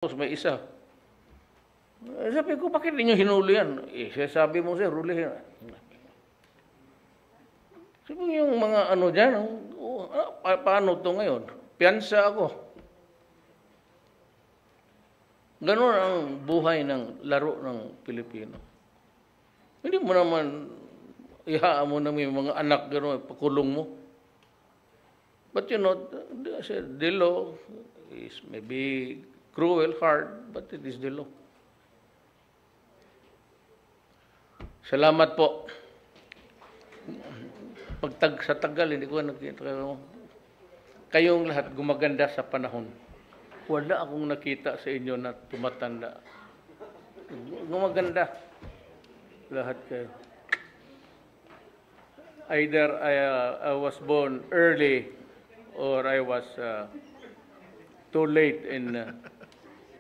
Tapos may isa. Sabi ko, bakit ninyo hinuli yan? Sabi mo siya, hulihin. Sabi yung mga ano dyan, paano to ngayon? Piyansa ako. Ganon ang buhay ng laro ng Pilipino. Hindi mo naman ihaan mo na may mga anak gano'n, pakulong mo. But the law is maybe cruel, hard, but it is the law. Salamat po. Sa tagal, hindi ko nakita. Kayong lahat gumaganda sa panahon. Wala akong nakita sa inyo na tumatanda. Gumaganda. Lahat kayo. Either I was born early or I was too late in